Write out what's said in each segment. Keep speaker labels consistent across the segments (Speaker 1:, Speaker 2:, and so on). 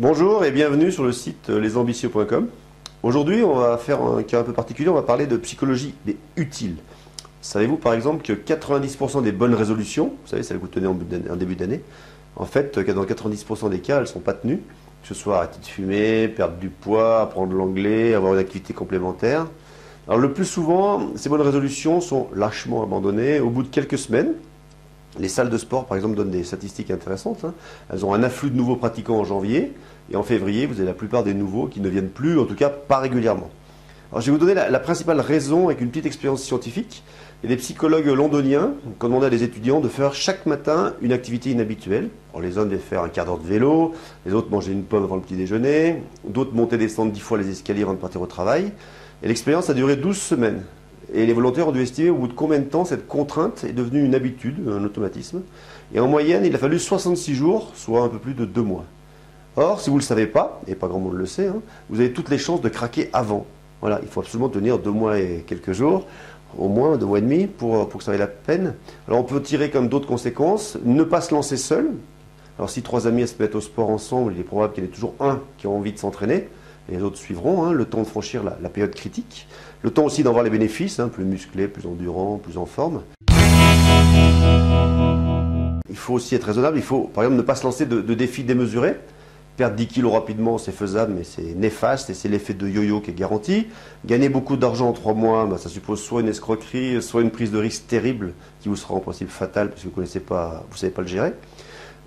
Speaker 1: Bonjour et bienvenue sur le site lesambitieux.com. Aujourd'hui, on va faire un cas un peu particulier, on va parler de psychologie mais utile. Savez-vous par exemple que 90% des bonnes résolutions, vous savez, celles que vous tenez en début d'année, en fait, dans 90% des cas, elles ne sont pas tenues, que ce soit arrêter de fumer, perdre du poids, apprendre l'anglais, avoir une activité complémentaire. Alors le plus souvent, ces bonnes résolutions sont lâchement abandonnées au bout de quelques semaines. Les salles de sport, par exemple, donnent des statistiques intéressantes. Elles ont un afflux de nouveaux pratiquants en janvier. Et en février, vous avez la plupart des nouveaux qui ne viennent plus, en tout cas pas régulièrement. Alors, je vais vous donner la principale raison avec une petite expérience scientifique. Il y a des psychologues londoniens qui ont demandé à des étudiants de faire chaque matin une activité inhabituelle. Alors, les uns devaient faire un quart d'heure de vélo, les autres manger une pomme avant le petit déjeuner, d'autres monter et descendre 10 fois les escaliers avant de partir au travail. Et l'expérience a duré 12 semaines. Et les volontaires ont dû estimer au bout de combien de temps cette contrainte est devenue une habitude, un automatisme. Et en moyenne, il a fallu 66 jours, soit un peu plus de 2 mois. Or, si vous ne le savez pas, et pas grand monde le sait, vous avez toutes les chances de craquer avant. Voilà, il faut absolument tenir 2 mois et quelques jours, au moins 2 mois et demi, pour que ça vaille la peine. Alors on peut tirer comme d'autres conséquences, ne pas se lancer seul. Alors si 3 amis se mettent au sport ensemble, il est probable qu'il y en ait toujours un qui a envie de s'entraîner. Et les autres suivront, le temps de franchir la période critique. Le temps aussi d'en voir les bénéfices, plus musclé, plus endurant, plus en forme. Il faut aussi être raisonnable, il faut par exemple ne pas se lancer de défis démesurés. Perdre 10 kilos rapidement, c'est faisable, mais c'est néfaste et c'est l'effet de yo-yo qui est garanti. Gagner beaucoup d'argent en 3 mois, ça suppose soit une escroquerie, soit une prise de risque terrible qui vous sera en principe fatale parce que vous ne savez pas le gérer.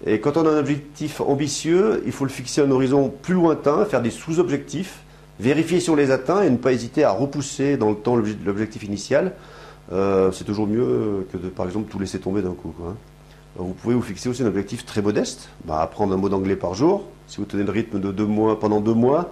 Speaker 1: Et quand on a un objectif ambitieux, il faut le fixer à un horizon plus lointain, faire des sous-objectifs, vérifier si on les atteint et ne pas hésiter à repousser dans le temps l'objectif initial. C'est toujours mieux que de, par exemple, tout laisser tomber d'un coup. Alors, vous pouvez vous fixer aussi un objectif très modeste, apprendre un mot d'anglais par jour. Si vous tenez le rythme de 2 mois, pendant 2 mois,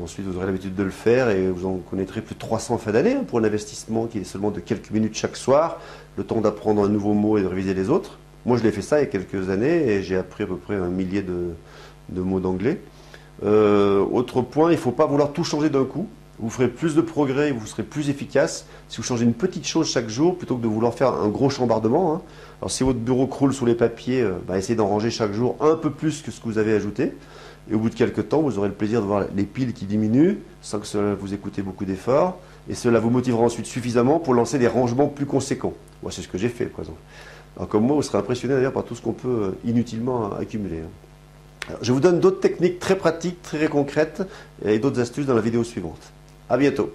Speaker 1: ensuite vous aurez l'habitude de le faire et vous en connaîtrez plus de 300 en fin d'année pour un investissement qui est seulement de quelques minutes chaque soir, le temps d'apprendre un nouveau mot et de réviser les autres. Moi, je l'ai fait ça il y a quelques années et j'ai appris à peu près 1 millier de mots d'anglais. Autre point, il ne faut pas vouloir tout changer d'un coup. Vous ferez plus de progrès, vous serez plus efficace si vous changez une petite chose chaque jour plutôt que de vouloir faire un gros chambardement. Alors si votre bureau croule sous les papiers, essayez d'en ranger chaque jour un peu plus que ce que vous avez ajouté. Et au bout de quelques temps, vous aurez le plaisir de voir les piles qui diminuent sans que cela vous coûte beaucoup d'efforts. Et cela vous motivera ensuite suffisamment pour lancer des rangements plus conséquents. Moi, c'est ce que j'ai fait, par exemple. Alors, comme moi, vous serez impressionné d'ailleurs par tout ce qu'on peut inutilement accumuler. Alors, je vous donne d'autres techniques très pratiques, très concrètes et d'autres astuces dans la vidéo suivante. À bientôt.